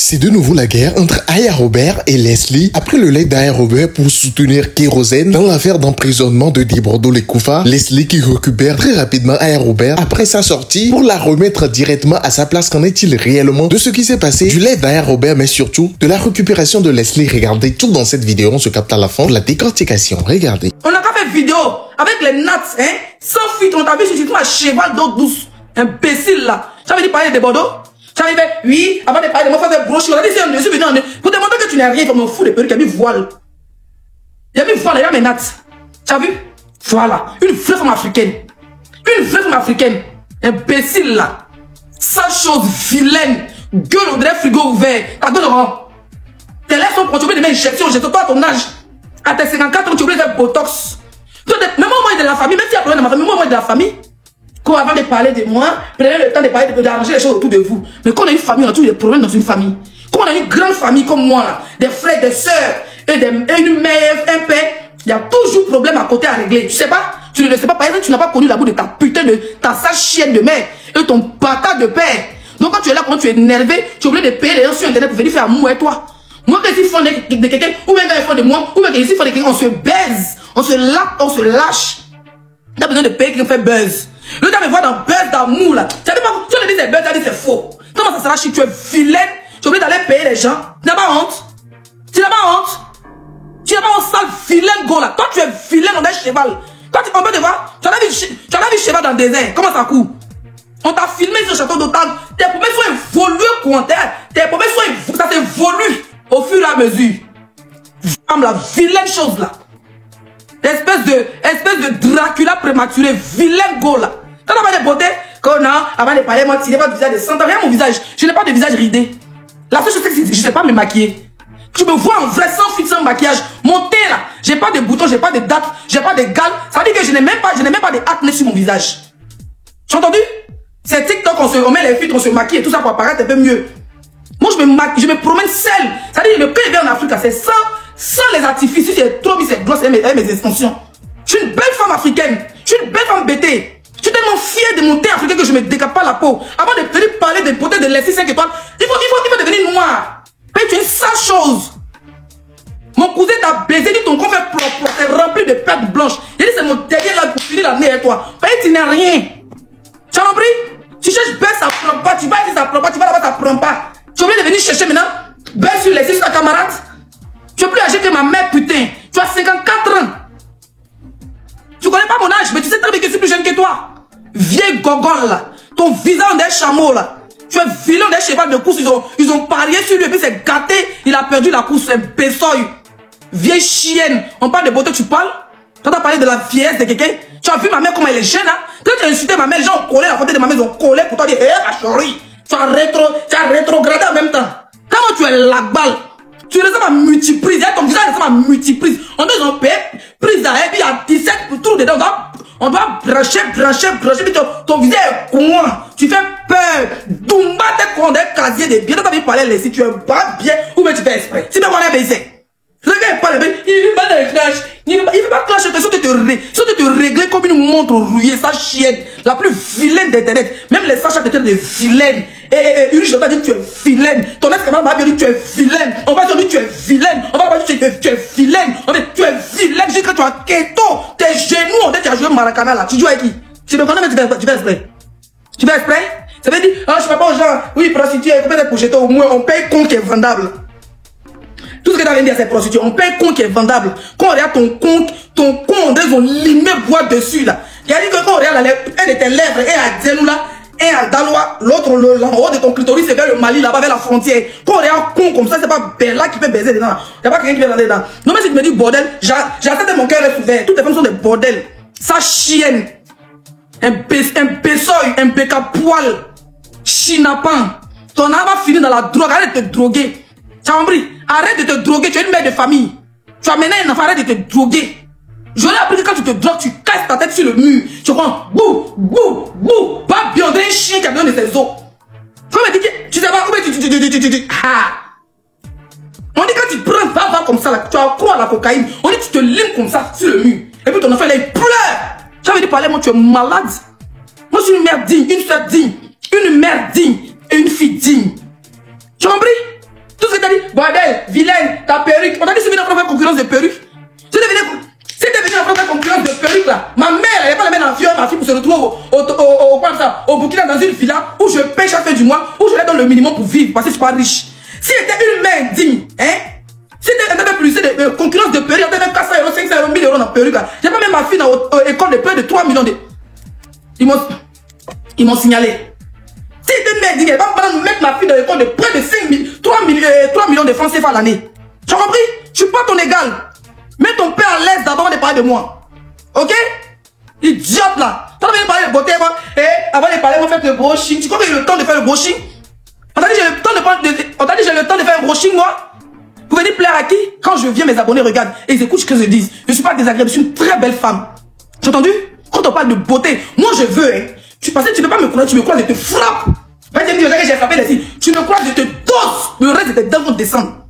C'est de nouveau la guerre entre Aya Robert et Leslie après le legs d'Aya Robert pour soutenir Kérosène dans l'affaire d'emprisonnement de Dibordo Lekoufa. Leslie qui récupère très rapidement Aya Robert après sa sortie pour la remettre directement à sa place. Qu'en est-il réellement de ce qui s'est passé du legs d'Aya Robert, mais surtout de la récupération de Leslie? Regardez tout dans cette vidéo, on se capte à la fin de la décortication. Regardez. On n'a pas fait vidéo avec les nattes, hein, sans fuite. On t'a vu sur un cheval d'eau douce, imbécile là. J'avais dit parler de Bordeaux. J'avais fait, oui, avant de parler de mon frère de brochure, on a dit, c'est un dessus, pour démontrer que tu n'es rien, comme un fou de perruque, il y a mis voile. Il y a mis voile, il y a mes nattes. Tu as vu? Voilà. Une vraie femme africaine. Une vraie femme africaine. Imbécile là. Sale chose, vilaine. Gueule, on dirait frigo ouvert. Ta gueule rend. Tes lèvres sont contrôlées de mes injections. J'ai toi à ton âge. À tes 54 ans, tu voulais faire botox. Même moi, de la famille, même si il y a problème dans ma famille, moi, de la famille. Quand avant de parler de moi, prenez le temps de parler, d'arranger les choses autour de vous. Mais quand on a une famille, on a toujours des problèmes dans une famille. Quand on a une grande famille comme moi, là, des frères, des sœurs, et une mère, un père, il y a toujours problème à côté à régler. Tu sais pas? Tu ne le sais pas. Par exemple, tu n'as pas connu la boue de ta putain de, ta sale chienne de mère et ton bâtard de père. Donc quand tu es là, quand tu es énervé, tu es obligé de payer les gens sur Internet pour venir faire amour avec toi. Moi, quand ils font de quelqu'un, ou même quand ils font de moi, ou même quand ils font de quelqu'un, on se baise, on se lâche, on se lâche. Tu as besoin de payer quelqu'un fait buzz. Le gars me voit dans buzz d'amour là. Tu as dit c'est buzz, tu as dit c'est faux. Comment ça sera si tu es vilaine? Tu es obligé d'aller payer les gens. Tu n'as pas honte? Tu n'as pas honte? Tu n'as pas honte, sale vilaine go là. Toi tu es vilaine dans un cheval. Toi on peut te voir. Tu as vu cheval dans le désert. Comment ça court? On t'a filmé sur le château d'Otan. Tes promesses sont évoluées au commentaire. Tes promesses sont ça s'évolue au fur et à mesure. Femme la vilaine chose là. Espèce de Dracula prématuré, vilain go là. T'as pas de beauté? Quand non, avant de parler, moi, tu n'as pas de visage de sang. Regarde mon visage. Je n'ai pas de visage ridé. La seule chose, c'est que je ne sais pas me maquiller. Tu me vois en vrai sans filtre, sans maquillage. Mon teint là, j'ai pas de boutons, j'ai pas de dates, j'ai pas de gales. Ça veut dire que je n'ai même pas de acné sur mon visage. Tu as entendu? C'est TikTok, on met les filtres, on se maquille et tout ça pour apparaître un peu mieux. Moi, je me promène seul. Ça veut dire que le PIB en Afrique, c'est sans les artifices. Si c'est trop mis, c'est gloss et mes extensions. Je suis une belle femme africaine. Je suis une belle femme bêtée. Je suis tellement fier de mon teint africain que je me décape pas la peau. Avant de venir parler de beauté de Leslie 5 étoiles, il faut devenir noir. Mais tu es une sale chose. Mon cousin t'a baisé, dit ton corps fait propre, c'est rempli de pertes blanches. Il dit c'est mon dernier là pour finir l'année avec toi. Mais tu n'as rien. Tu as compris? Tu cherches belle, ça prend pas. Tu vas ici, ça prend pas. Tu vas là-bas, ça prend pas. Tu es obligé de venir chercher maintenant. Belle sur Leslie, sur ta camarade. Tu es plus âgé que ma mère, putain. Tu as 54 ans. Tu connais pas mon âge, mais tu sais très bien que je suis plus jeune que toi. Vieille gogole là. Ton visage d'un chameau là. Tu es vilain d'un cheval de course. Ils ont parié sur lui et puis c'est gâté. Il a perdu la course. C'est un bessoy. Vieille chienne. On parle de beauté, tu parles? Tu as parlé de la vieillesse de quelqu'un? Tu as vu ma mère comment elle est jeune là? Quand tu as insulté ma mère, les gens ont collé la photo de ma mère, ils ont collé pour toi dire, la chérie. Tu as rétrogradé en même temps. Comment tu es la balle? Tu ressembles à multiprise, ton visage ressemble à multiprise. On doit ont payé prise à et puis il y a 17 trous dedans. On doit brancher, puis ton visage est con. Tu fais peur. Dumba t'es con d'un casier de bien. T'as envie de parler si tu es pas bien ou bien tu fais exprès. Si tu veux qu'on baiser. Le gars parle bien, il veut pas de clash. Il veut pas clasher, si tu te régler comme une montre rouillée, sa chienne, la plus vilaine d'internet. Même les sachets de vilaine. Uri, on va dire que tu es vilaine. Ton ex-camarade va dire que tu es vilaine. On va dire que tu es vilaine. On va dire que tu es vilaine. On va dire que tu es vilaine. Je dis que tu as keto. Tes genoux, on dit que tu as joué Maracana là. Tu joues avec qui? Tu me connais, mais tu fais exprès. Tu fais exprès? Ça veut dire, ah, je fais pas aux gens, oui, prostituée, peut-être pour jeter au moins, on paye con qui est vendable. Tout ce que tu as dit, c'est prostituée. On paye con qui est vendable. Quand on regarde ton con, on dirait qu'ils ont limé bois dessus là. Il a dit que quand on regarde un de tes lèvres et à Dzenou là, un à Daloa, l'autre en haut de ton clitoris, c'est vers le Mali, là-bas, vers la frontière. Quand on regarde con comme ça, c'est pas Bella qui peut baiser dedans. Il n'y a pas quelqu'un qui peut baiser dedans. Non, mais si tu me dis bordel, j'accepte mon cœur est ouvert. Toutes les femmes sont des bordels. Ça chienne. Un bessoy, un béca poil. Chinapan. Ton âme va finir dans la drogue. Arrête de te droguer. Tu as compris? Arrête de te droguer. Tu es une mère de famille. Tu as mené un enfant, arrête de te droguer. J'aurais appris que quand tu te drogues, tu casses ta tête sur le mur. Tu prends bouh, bouh, bouh. Pas bien d'un chien qui a besoin de ses os. Faut me dire que tu sais pas où tu on dit quand tu prends, va comme ça, là, tu as quoi à la cocaïne. On dit que tu te limes comme ça sur le mur. Et puis ton enfant, là, il pleure. J'avais dit parler, moi, tu es malade. Moi, je suis une mère digne, une soeur digne, une mère digne et une fille digne. Tu as compris? bordel, vilaine, ta perruque. On t'a dit que c'est venu faire concurrence de perruque. Si t'es venu faire concurrence de perruque là, ma mère, elle n'est pas la mettre en fiole, ma fille, pour se retrouver au Burkina dans une villa où je paye chaque fin du mois, où je leur donne le minimum pour vivre, parce que je suis pas riche. Si elle était une mère digne, hein, si elle avait plus de concurrence de perruque, elle avait 400 euros, 500 euros, 1000 euros dans perruque, j'ai pas même ma fille dans l'école de près de 3 millions de... Ils m'ont signalé. Si elle était une mère digne, elle va pas mettre ma fille dans l'école de près de 3 millions de francs CFA à l'année. Tu as compris? Je suis pas ton égal. Mets ton père à l'aise d'abord de parler de moi. Ok? Idiote là. Tu as parler de beauté, moi. Et avant de parler, on va faire le brushing. Tu crois que j'ai le temps de faire le brushing? On t'a dit j'ai le temps de faire un brushing, moi? Vous venez plaire à qui? Quand je viens, mes abonnés regardent et ils écoutent ce que je dis. Je suis pas désagréable, je suis une très belle femme. Tu as entendu? Quand on parle de beauté, moi je veux, hein. Tu peux pas me connaître, tu me crois, je te frappe. Vas-y, dis que j'ai frappé les filles. Tu me crois, je te dose. Le reste de tes dents vont descendre.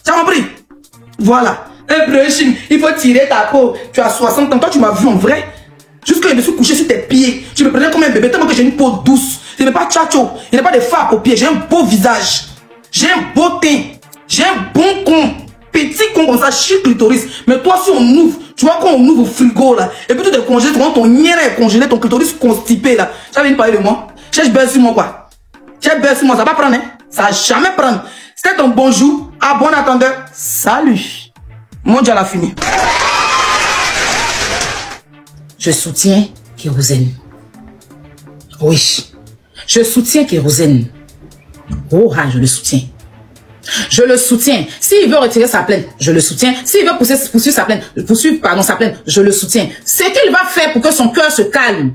Tu as compris? Voilà. Un brushing, il faut tirer ta peau. Tu as 60 ans, toi tu m'as vu en vrai. Jusque je me suis couché sur tes pieds. Tu me prenais comme un bébé, tellement que j'ai une peau douce. Ce n'est pas tchatcho, il n'y a pas de fards aux pieds. J'ai un beau visage. J'ai un beau teint. J'ai un bon con. Petit con comme ça, chic clitoris. Mais toi, si on ouvre, tu vois qu'on ouvre au frigo là, et puis tu te congèles, tu vois ton nière est congelé, ton clitoris constipé là. Tu as envie de parler de moi? Cherche belle sur moi quoi. Cherche belle sur moi, ça va prendre, hein? Ça va jamais prendre. C'était ton bonjour. À bon attendeur. Salut. Mon Dieu, a fini. Je soutiens Kérosène. Oui. Je soutiens Kérosène. Oh, je le soutiens. Je le soutiens. S'il veut retirer sa plainte, je le soutiens. S'il veut poursuivre sa plainte, je le soutiens. Ce qu'il va faire pour que son cœur se calme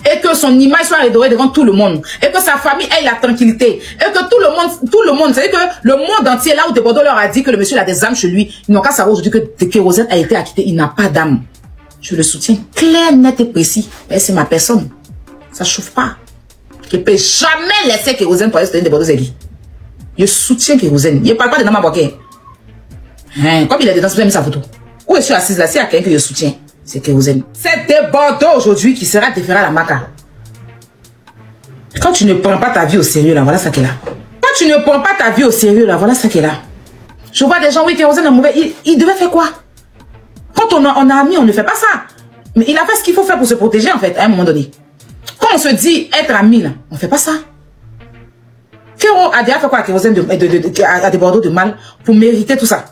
et que son image soit redorée devant tout le monde et que sa famille ait la tranquillité et que tout le monde, c'est-à-dire que le monde entier, là où Desbordeaux leur a dit que le monsieur a des âmes chez lui, ils n'ont qu'à savoir aujourd'hui que Kérosène a été acquitté, il n'a pas d'âme. Je le soutiens clair, net et précis. Mais c'est ma personne. Ça ne chauffe pas. Je ne peux jamais laisser Kérosène pour aller soutenir Desbordeaux Zéli. Je soutiens Kérosène. Il ne parle pas de Nama Boké. Comme il est dedans, il a mis sa photo. Où je suis assise là, s'il y a quelqu'un que je soutiens, c'est Kérosène. C'est Desbordeaux aujourd'hui qui sera déféré à la Maca. Quand tu ne prends pas ta vie au sérieux là, voilà ça qu'elle a. Quand tu ne prends pas ta vie au sérieux là, voilà ça qu'elle a. Je vois des gens, oui, Kérosène est mauvais. Il devait faire quoi? Quand on a ami, on ne fait pas ça. Mais il a fait ce qu'il faut faire pour se protéger en fait, à un moment donné. Quand on se dit être ami là, on ne fait pas ça. Kéro a déjà fait quoi à Kérosène à Desbordeaux de mal pour mériter tout ça?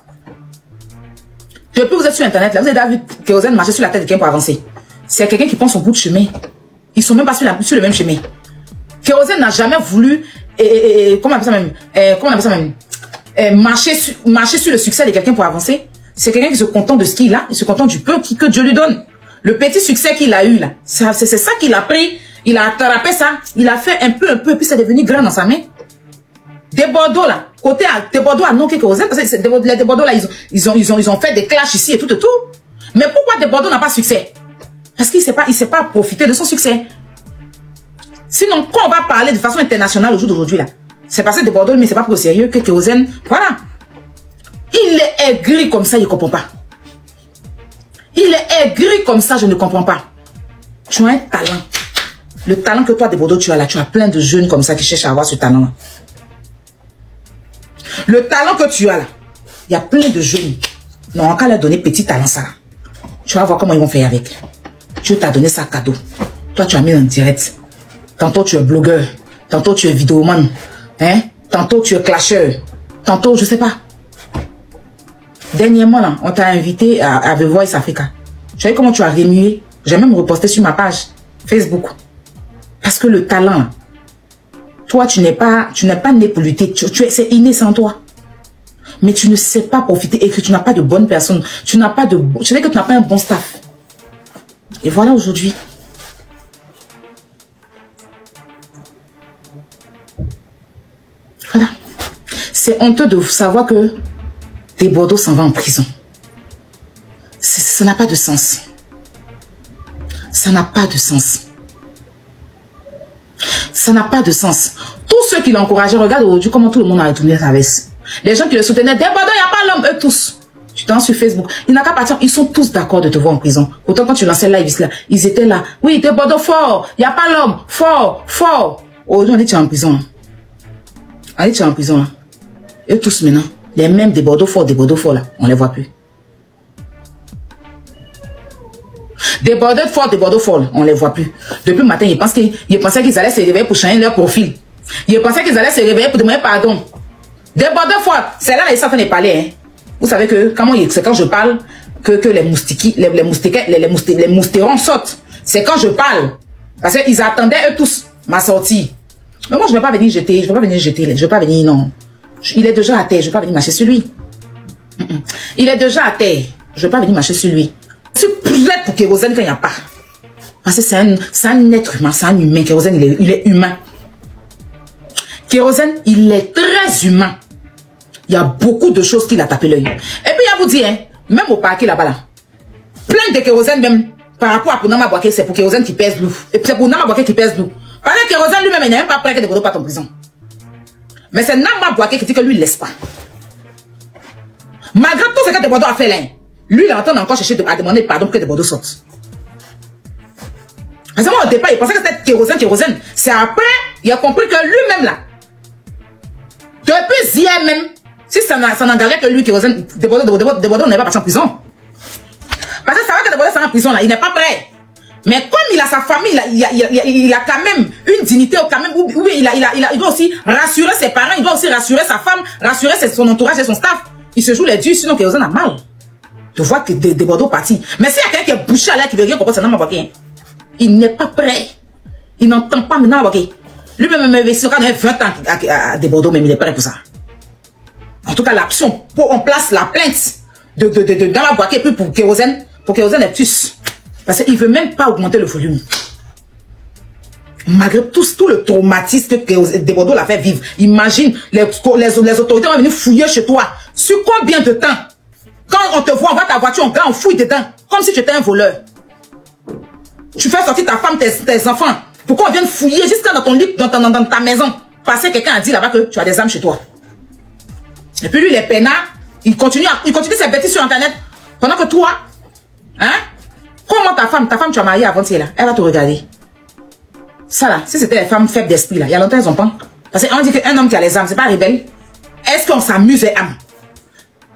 Depuis que vous êtes sur internet, là, vous avez déjà vu Kérosène marcher sur la tête de quelqu'un pour avancer. C'est quelqu'un qui prend son bout de chemin. Ils sont même pas sur le même chemin. Kérosène n'a jamais voulu, comment on appelle ça même, marcher sur le succès de quelqu'un pour avancer. C'est quelqu'un qui se contente de ce qu'il a, il se contente du peu que Dieu lui donne. Le petit succès qu'il a eu là, c'est ça qu'il a pris, il a attrapé ça, il a fait un peu, puis c'est devenu grand dans sa main. Desbordeaux là, côté Desbordeaux a non Kérosène, parce que les Desbordeaux là, ils ont fait des clashs ici et tout. Mais pourquoi Desbordeaux n'a pas succès? Parce qu'il ne sait pas profiter de son succès. Sinon, quand on va parler de façon internationale au jour d'aujourd'hui là, c'est parce que Desbordeaux, mais c'est pas pour au sérieux que Kérosène, voilà. Il est aigri comme ça, il ne comprend pas. Il est aigri comme ça, je ne comprends pas. Tu as un talent. Le talent que toi, Desbordeaux, tu as là, tu as plein de jeunes comme ça qui cherchent à avoir ce talent-là. Le talent que tu as là, il y a plein de jeunes. Non, on va leur donner petit talent ça. Tu vas voir comment ils vont faire avec. Dieu t'a donné ça cadeau. Toi, tu as mis en direct. Tantôt, tu es blogueur. Tantôt, tu es vidéoman. Hein? Tantôt, tu es clasheur. Tantôt, je ne sais pas. Dernièrement, là, on t'a invité à The Voice Africa. Tu sais comment tu as remué? J'ai même reposté sur ma page Facebook. Parce que le talent, là, toi, tu n'es pas né pour lutter. C'est inné sans toi. Mais tu ne sais pas profiter et que tu n'as pas de bonnes personnes. Tu sais que tu n'as pas un bon staff. Et voilà aujourd'hui. Voilà. C'est honteux de savoir que Desbordeaux s'en va en prison. Ça n'a pas de sens. Ça n'a pas de sens. Ça n'a pas de sens. Tous ceux qui l'encourageaient, regarde aujourd'hui comment tout le monde a retourné sa veste. Les gens qui le soutenaient, Desbordeaux, il n'y a pas l'homme, eux tous. Tu t'en sur Facebook. Il n'a qu'à partir, ils sont tous d'accord de te voir en prison. Pourtant, quand tu lançais live, là, ils étaient là. Oui, Desbordeaux fort, il n'y a pas l'homme, fort, fort. Aujourd'hui, on dit tu es en prison. On dit tu es en prison. eux tous maintenant, les mêmes des Bordeaux forts là, on les voit plus. Des Bordeaux forts, on les voit plus. Depuis le matin, ils pensaient qu'ils allaient se réveiller pour changer leur profil. Ils pensaient qu'ils allaient se réveiller pour demander pardon. Des Bordeaux forts, c'est là ils sont en train de parler. Hein. Vous savez que c'est quand je parle que les moustérons sautent. C'est quand je parle. Parce qu'ils attendaient eux tous ma sortie. Mais moi, je ne vais pas venir jeter. Je ne vais pas venir jeter. Je ne vais pas venir, non. Il est déjà à terre. Je ne vais pas venir marcher sur lui. Il est déjà à terre. Je ne vais pas venir marcher sur lui. Je suis prête pour Kérosène quand il n'y a pas. Parce que c'est un être humain. C'est un humain. Kérosène, il est humain. Kérosène, il est très humain. Il y a beaucoup de choses qu'il a tapé l'œil. Et puis, il a vous dit, hein, même au parquet là-bas, là, plein de Kérosène même, par rapport à Nama Bouaké, c'est pour Kérosène qui pèse lourd. Et c'est pour Nama Bouaké qui pèse lourd. Parce que Kérosène lui-même, il n'est même pas prêt que des Bordeaux partent en prison. Mais c'est Nama Bouaké qui dit que lui, il ne laisse pas. Malgré tout ce que des Bordeaux a fait là, lui, il est en train d'encore chercher à demander pardon pour que des Bordeaux sortent. Parce que moi, au départ, il pensait que c'était Kérosène. C'est après, il a compris que lui-même là, depuis hier même, si ça n'engageait que lui, Kérosène, des Bordeaux n'est pas parti en prison. Parce que ça va que des Bordeaux sont en prison là, il n'est pas prêt. Mais comme il a sa famille, il a quand même une dignité, quand même, où il doit aussi rassurer ses parents, il doit aussi rassurer sa femme, rassurer son entourage et son staff. Il se joue les dieux, sinon Kérosène a mal de voir que des Bordeaux partis. Mais s'il y a quelqu'un qui est bouché à l'air, qui veut rien comprendre, c'est Nama Bouaké. Il n'est pas prêt. Il n'entend pas maintenant Nama Bouaké. Lui-même, il sera 20 ans à des Bordeaux, mais il est prêt pour ça. En tout cas, l'action, on place la plainte de Nama Bouaké pour Kérosène est plus. Parce qu'il ne veut même pas augmenter le volume. Malgré tout le traumatisme que des Bordeaux l'a fait vivre. Imagine, les autorités vont venir fouiller chez toi. Sur combien de temps? Quand on te voit, on voit ta voiture, on fouille dedans. Comme si tu étais un voleur. Tu fais sortir ta femme, tes enfants. Pourquoi on vient fouiller jusqu'à dans ton lit, dans ta maison? Parce que quelqu'un a dit là-bas que tu as des armes chez toi. Et puis lui, les peinards, il continue ses bêtises sur Internet. Pendant que toi, hein? Comment ta femme, tu as marié avant-hier là, elle va te regarder. Ça là, si c'était les femmes faibles d'esprit là, il y a longtemps elles ont pas. Parce qu'on dit qu'un homme qui a les armes, c'est pas rebelle. Est-ce qu'on s'amuse les âmes?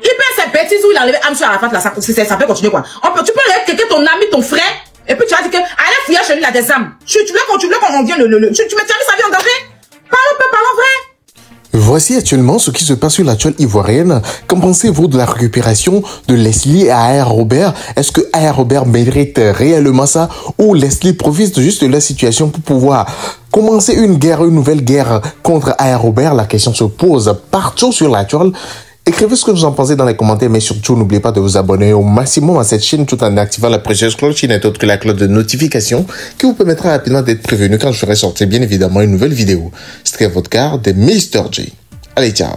Il fait ses bêtises où il a enlevé âme sur la face là, ça peut continuer quoi. Tu peux regarder quelqu'un, ton ami, ton frère, et puis tu vas dire que allez fouiller chez lui, il a des âmes. Tu veux qu'on vienne tu mets sa vie en danger? Parlons vrai. Voici actuellement ce qui se passe sur la toile ivoirienne. Qu'en pensez-vous de la récupération de Leslie à Aya Robert? Est-ce que Aya Robert mérite réellement ça? Ou Leslie profite juste de la situation pour pouvoir commencer une nouvelle guerre contre Aya Robert? La question se pose partout sur la toile. Écrivez ce que vous en pensez dans les commentaires, mais surtout, n'oubliez pas de vous abonner au maximum à cette chaîne tout en activant la précieuse cloche qui n'est autre que la cloche de notification qui vous permettra rapidement d'être prévenu quand je ferai sortir bien évidemment une nouvelle vidéo. C'était votre carte de Mr. J. Allez, ciao!